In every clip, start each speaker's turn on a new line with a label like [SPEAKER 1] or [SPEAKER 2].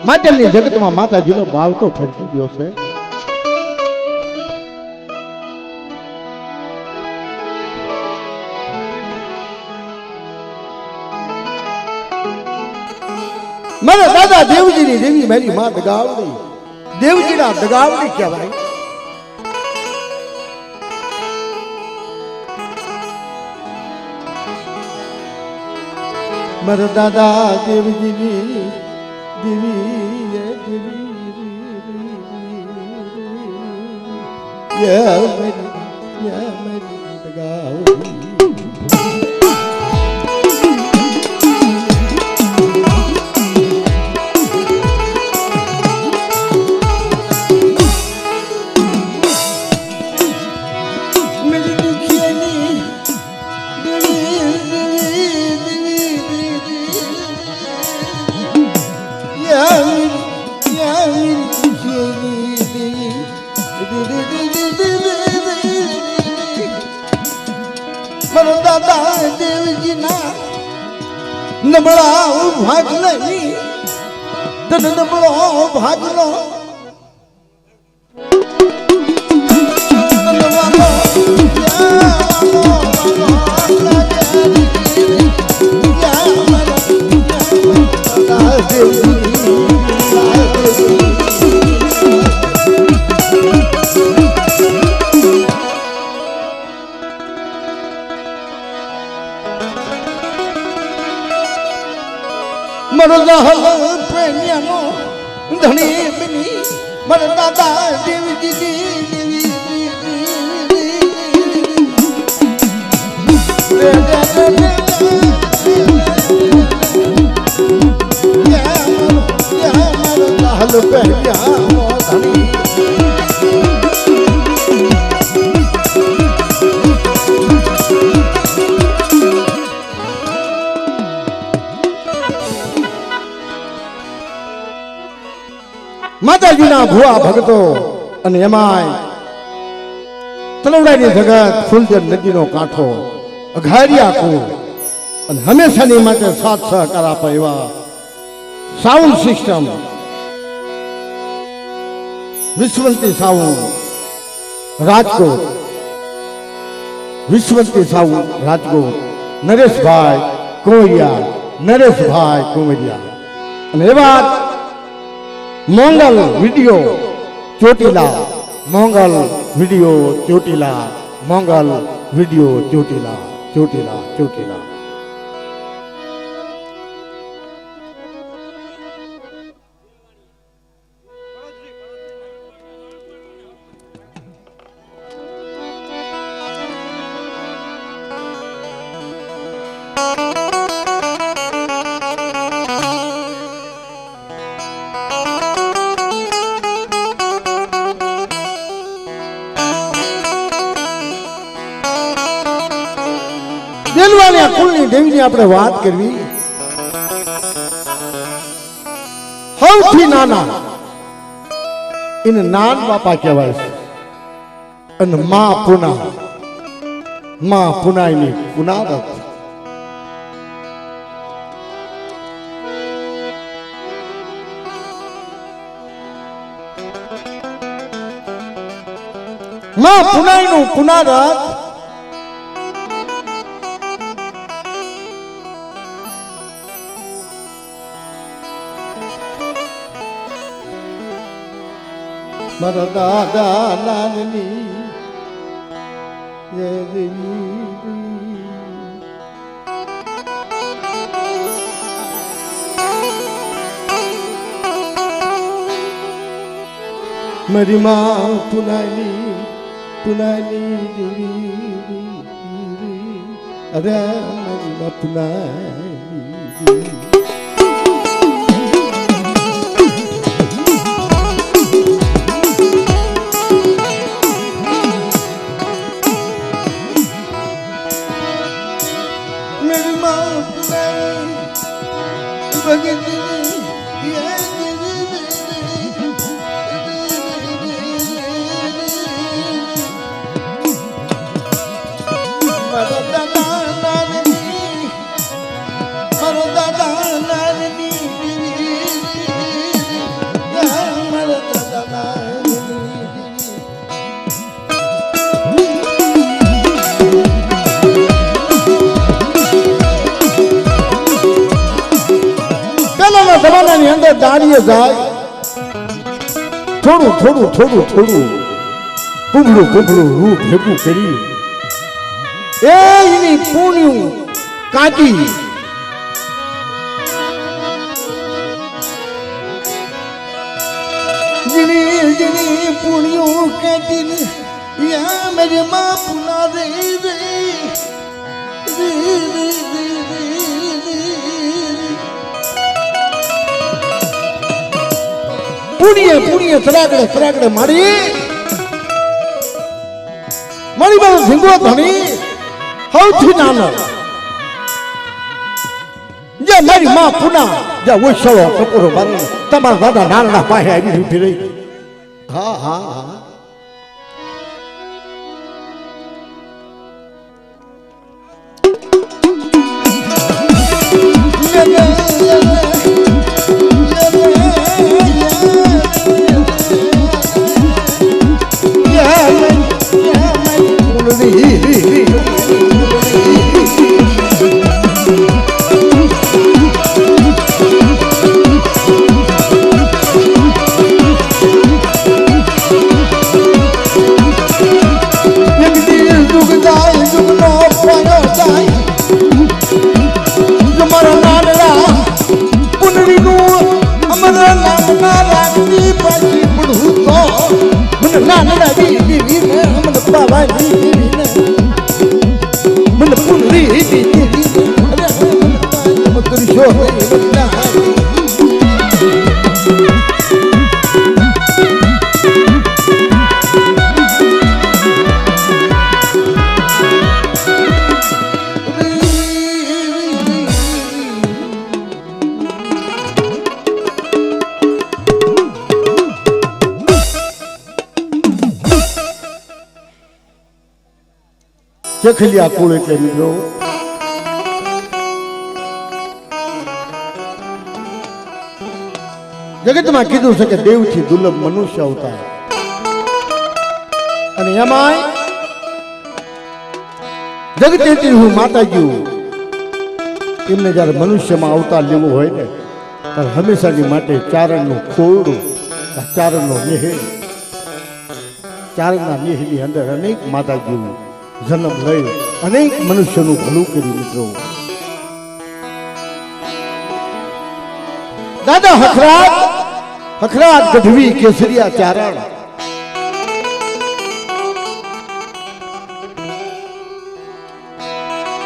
[SPEAKER 1] માટેની જગતમાં માતાજીનો ભાવ તો ફરતી ગયો છે. મારા દાદા દેવજીની દેવી મારી માં દગાવડી, દેવજીના દગાવડી કહેવાય. મારા દાદા દેવજીની દેવી દગાવડી. દાદા દેવજીના નબળા ભાગ નહીં, તન નબળો ભાગનો મરદહલ પ્રેમ્યાનો ધણી બની મારા દાદા દેવજીની મરદહલ પ્રેમ્યાનો ધણી માતાજીના ભુવા ભક્તો અને એમાંય તલવડાની જગત ફૂલજર નદીનો કાંઠો અઘારિયા કુળ અને હંમેશાની માટે સાથ સહકાર આપે એવા sound system Vishvanti Sound Rajkot, Vishvanti Sound Rajkot, Nareshbhai Kunvariya અને એવા Mongal Video Chotila, Mongal Video Chotila, Mongal Video Chotila. દેલવાના કુળની દેવીની આપણે વાત કરવી. સૌથી નાના એને નાન બાપા કહેવાય છે. અને માં પુનાની પુનારત. માં પુનાઈનું પુનારત મારા દાદા નાનની મારી માં પુનાની દેવી અરે મારી માં પુનાની દાદા જમાનાની અંદર દાડીએ જાય થોડું થોડું થોડું થોડું કુંભળું કુંભળું રૂ ભેગું કરી એની પૂણ્યું કાઢી જીની જીની પૂણ્યું કાઢીને યા મેરી માં પુના દે દે પુણ્ય પુણ્ય તરાગડે મારી મારી મારો ઝીંગો ધણી સૌથી નાનો જે મારી માં પુના જે ઓછળો કપૂરો મારે તમારા દાદા નાના પાસે આવી ઉભી રહી હા હા હા ચખલિયા કુળ એટલે મિત્રો જગતમાં કીધું છે કે દેવથી દુર્લભ મનુષ્ય અવતાર અને એમાંય જગતેથી હું માતાજી એમને જયારે મનુષ્યમાં અવતાર લેવો હોય ને ત્યારે હંમેશાની માટે ચારણનું ખોરડું ચારણનો મેહે ચારણના મેહની અંદર અનેક માતાજીઓ જન્મ લઈ અનેક મનુષ્યનું ભલું કર્યું મિત્રો દાદા હખરાત ગઢવી કેસરિયા ચારણ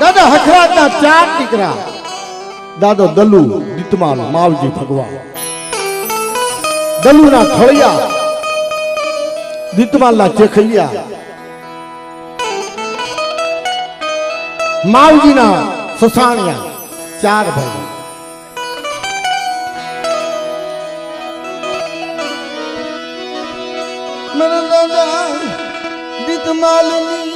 [SPEAKER 1] દાદા હખરાતના 4 દીકરા દાદો દલુ દીતમાલ માવજી ભગવાન દલુના થળિયા દીતમાલના ચેખલિયા માવજીના સસાણિયા 4 ભાઈ મેરા દાદા દીતમાલની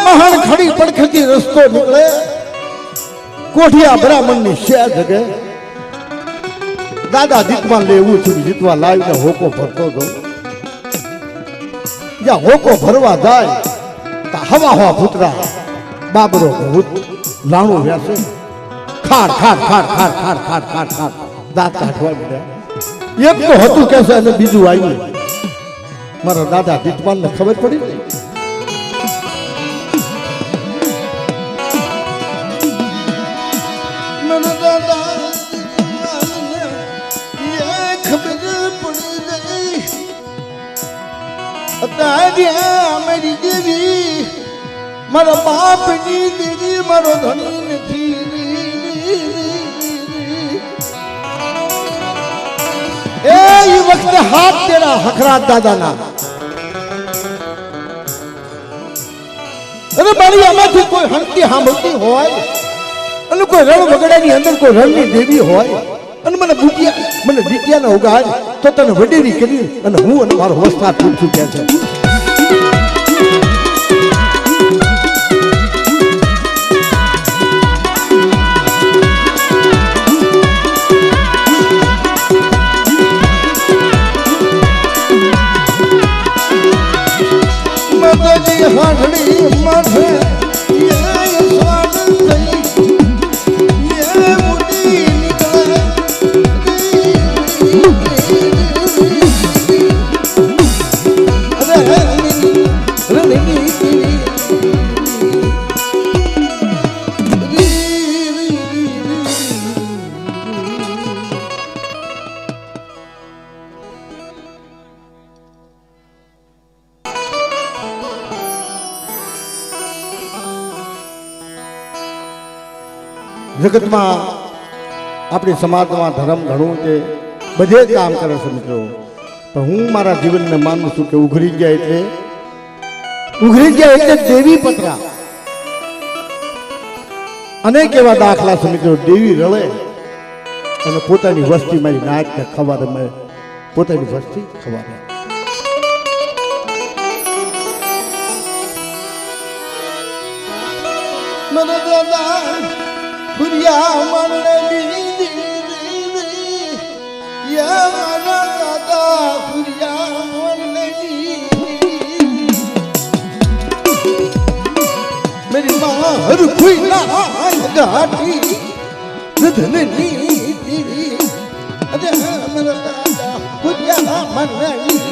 [SPEAKER 1] મહાન ખડી પડખેથી રસ્તો નીકળે કોઠિયા બ્રાહ્મણની શેર જગે દાદા જીતવા લેવું છું જીતવા લાવીને હોકો ભરતો હતો જ્યાં હોકો ભરવા જાય હવા હવા પુતરા બાબરો ભૂત લાણું વ્યાસે ખાડ ખાડ ખાડ ખાડ ખાડ ખાડ ખાડ ખાડ દાંત કાઢવા મળ્યા એક તો હતું કે છે અને બીજું આવ્યું મારા દાદા દીતમાલને ખબર પડી ને મારા દાદા ખબર પડી ગઈ અત્યારે મારી દેવી મારા બાપની દેવી મારો ધણી નથી એ વખતે હાથ તેરા હખરાત દાદાના અરે અને મારી આમાંથી કોઈ હંતી સાંભળતી હોય અને કોઈ રણ વગડાની અંદર કોઈ રણની દેવી હોય અને મને દીટિયાને ઉગાડ તો તને વડેરી કરી અને હું અને મારો વસ્તાર પૂછું કે છે હાડડી માથે સ્વાદ થઈ મુડી નીકળે જગતમાં આપણી સમાજમાં ધર્મ ઘણું છે બધે જ કામ કરે છે મિત્રો પણ હું મારા જીવનને માનું છું કે ઉઘરી ગયા એટલે દેવી પતરા અનેક એવા દાખલા છે મિત્રો દેવી રળે અને પોતાની વસ્તી મારી નાચને ખબર અમે પોતાની વસ્તી ખબર મને દાદા ફુરિયા મંડળી યા મારા દાદા ફુરિયા મંડળી મેરી માં હર કોઈ ના ગાટી રધનની અરે મારા દાદા ફુરિયા મંડળી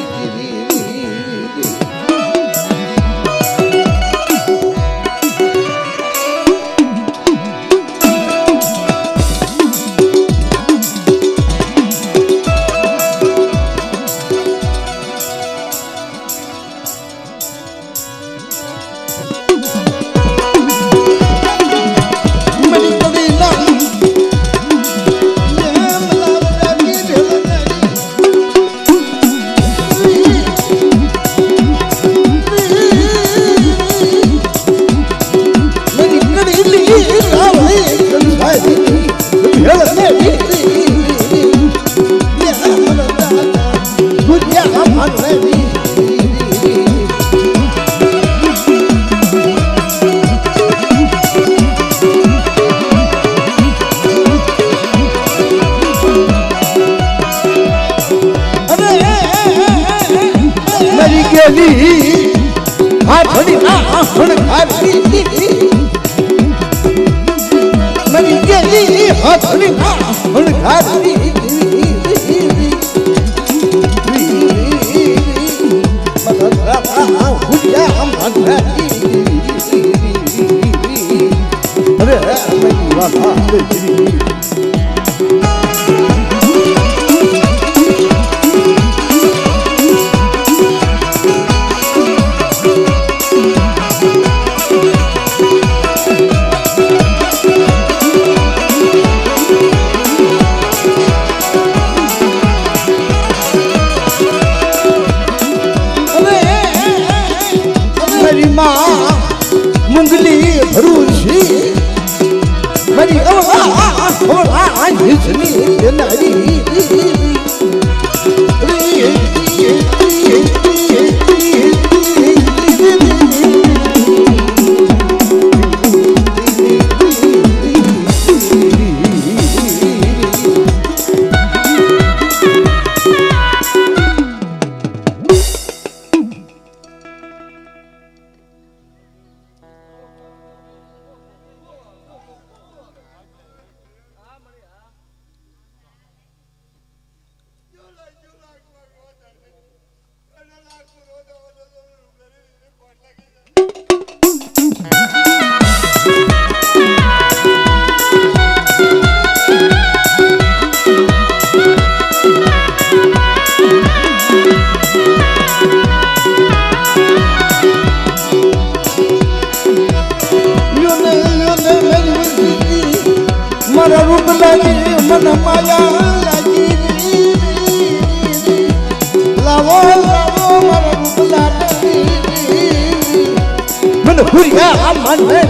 [SPEAKER 1] મને ભૂલ્યા મને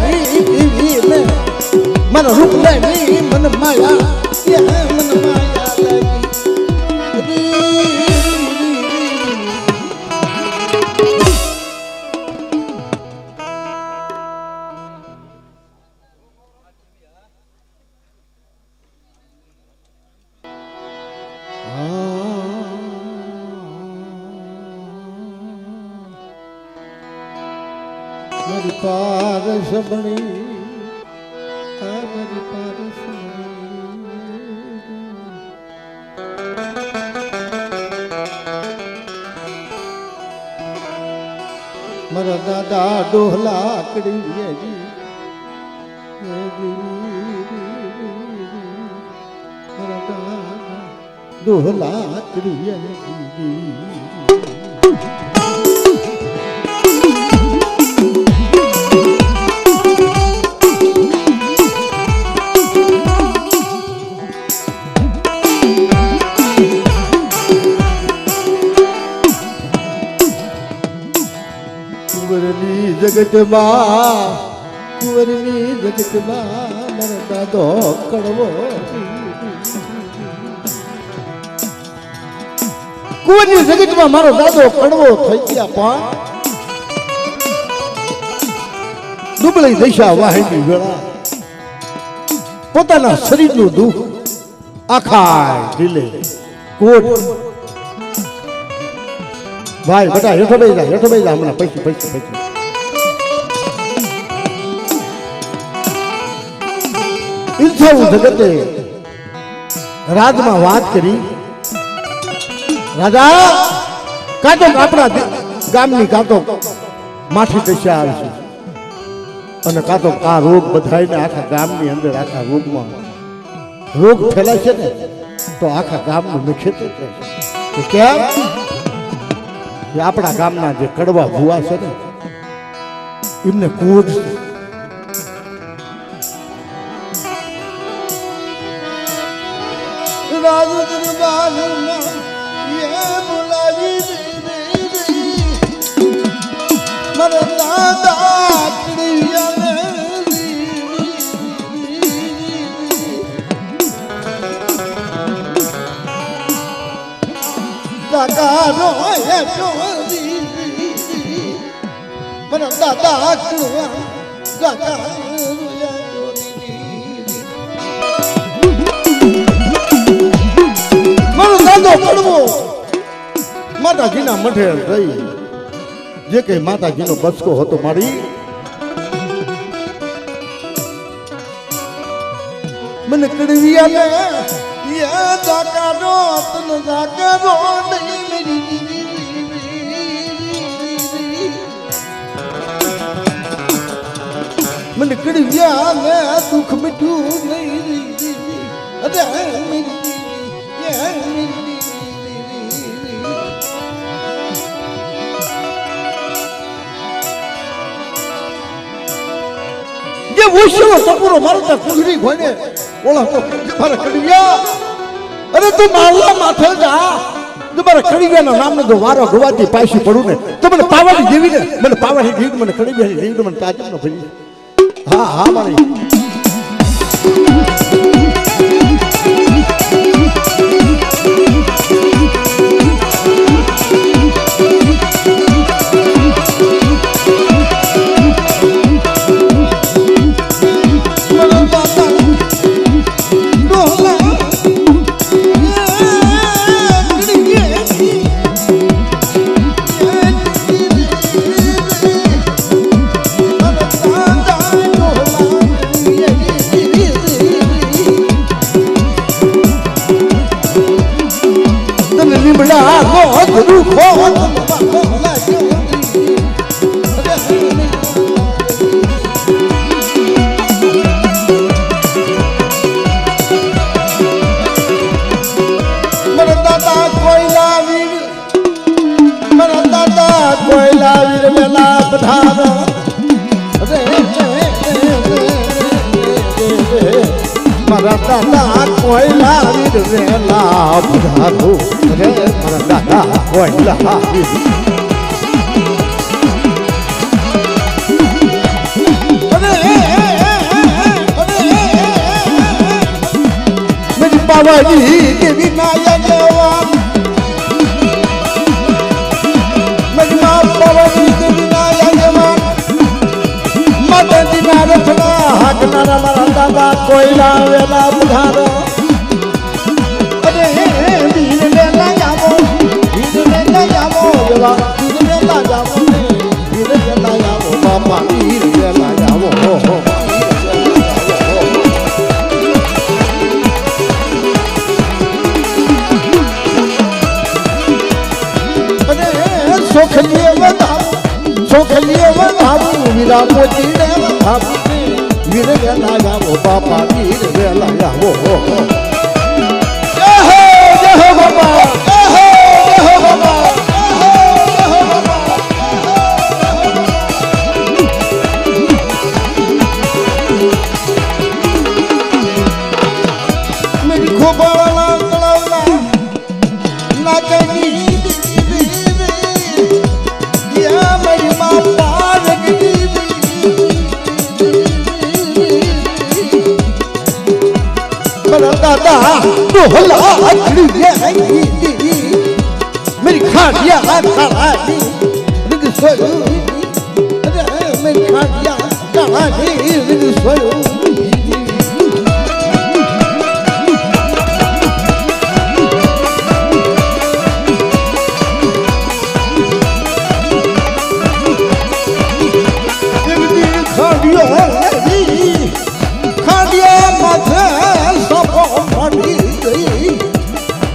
[SPEAKER 1] મને રૂપ લેવી મને માયા મને માયા લાગી मेरी पारस बनी मेरी पारस मारा दादा डोहला कड़ी मारा दादा डोहला कड़ी જગતમાં કુંવરની જગતમાં મારો દાદો કડવો કુંવરની જગતમાં મારો દાદો કડવો થઈ ગયા પણ દુબળી દશા વાહિની વેળા પોતાના શરીરનું દુઃખ આખા દિલે કોટ ભાઈ બેટા હેઠો બેસી જા હમણાં પૈસી ઈચ્છાવું જગતે રાજમાં વાત કરી રાજા કાતો આપણા ગામની કાતો માઠી દશા આવશે અને કાતો આ રોગ બધાયને આખા ગામની અંદર આખા રોગમાં રોગ ફેલાશે ને તો આખા ગામનું નિક્ષેત્ર થશે કેમ કે આપણા ગામના જે કડવા ભુવા છે ને એમને કુદ રાજ દરબારમાં યે બોલાવી મારા દાદા કડિયાને દાદા રોય ચોરી મારા દાદા કડવા દાદા કડવો માતાજીના મઠે રહી જે કઈ માતાજીનો બસકો હતો મારી મને કડવિયા યે જાકારો તન જાકારો નહીં મેરી મને કડવિયા મે દુઃખ મિઠું નહીં અરે મેરી યે મેરી જે વૈષ્ણવ સપૂરો મારતા કુંજરી ભણે ઓલા તો મારા કડિયા અરે તું મારલા માથે જા તમારા કડિયાના નામનો જો વારો ગવાતી પાછી પડું ને તો મને પાવાની જેવી ને મને પાવાની જેવી મને કડિયાની જેવી મને તાજબ ન ભરી હા મારી મારા દાદા કોયલા વીર વેલા પધારો રે મારા દાદા કોયલા વીર રજવાડી દેવી નાયકવાન મજમા પવની દેવી નાયકવાન માતાજીના રથના હાકનારા મારા દાદા કોયલા વેલા બધારો અરે વીર વેલા જાવો એવા વીર વેલા જાવો વીર વેલા જાવો બાપા વીર વેલા જાવો સોખલીએ વધાવું વીરા મોતીને વધાવું વીર વેલા જાવો બાપા વીર વેલા જાવો જય હો બાપા જય હો બાપા મેરી ખોબાળા તળાવના નાચની दादा डोहला मेरी खाटिया काली रिग सोयो मेरी खाटिया काली रिग सोयो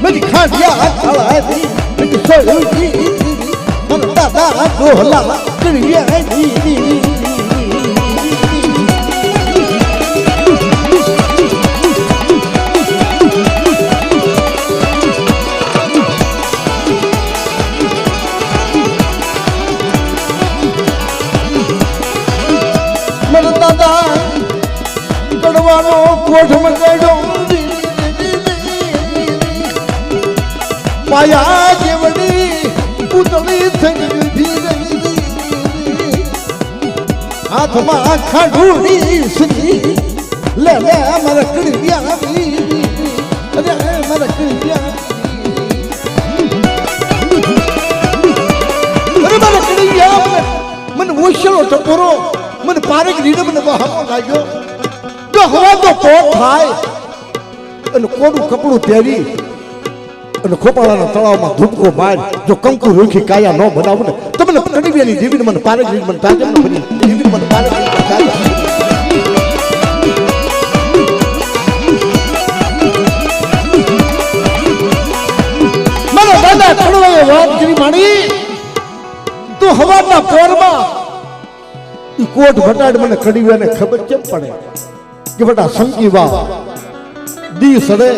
[SPEAKER 1] मेरी खाटिया काली रिग सोयो दादा डोहला मेरे दादा कड़वानो कोठ में गड़ो माया जेवड़ी पुतली थंगी हाथ में खाडूड़ी सुनी ले ले मेरा कड़िया अरे मेरा कड़िया अरे मेरा कड़िया मन वोशलो टपोरो मन पारे की रीड मन बहामो लाग्यो तो हवा तो पोट थाय अन कोडू कपड़ू પહેરી અને ખોપાળાના તળાવમાં ધૂપકો માર જો કંકુ રૂખી કાયા ન બનાવું ને તમને કડીબિયાની દેવીને મને પારે જ મને તાજમ ન બની દેવીને મને પારે જ તાજમ મારા દાદા કડવાએ વાત કરી માણી તો હવાના પોરમાં ઈ કોટ ભટાડ મને કડીબિયાને ખબર કેમ પડે કે બટા સંગીવા દી સડે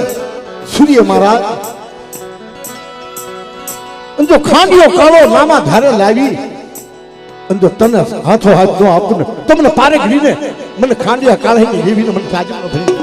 [SPEAKER 1] સૂર્ય મહારાજ जो खांडियो कालो नामा धारे लावी जो तने हाथों हाथ जो आपने तुमने पारे घड़ी ने मन खांडिया काले की देवी ने मन साजा भरी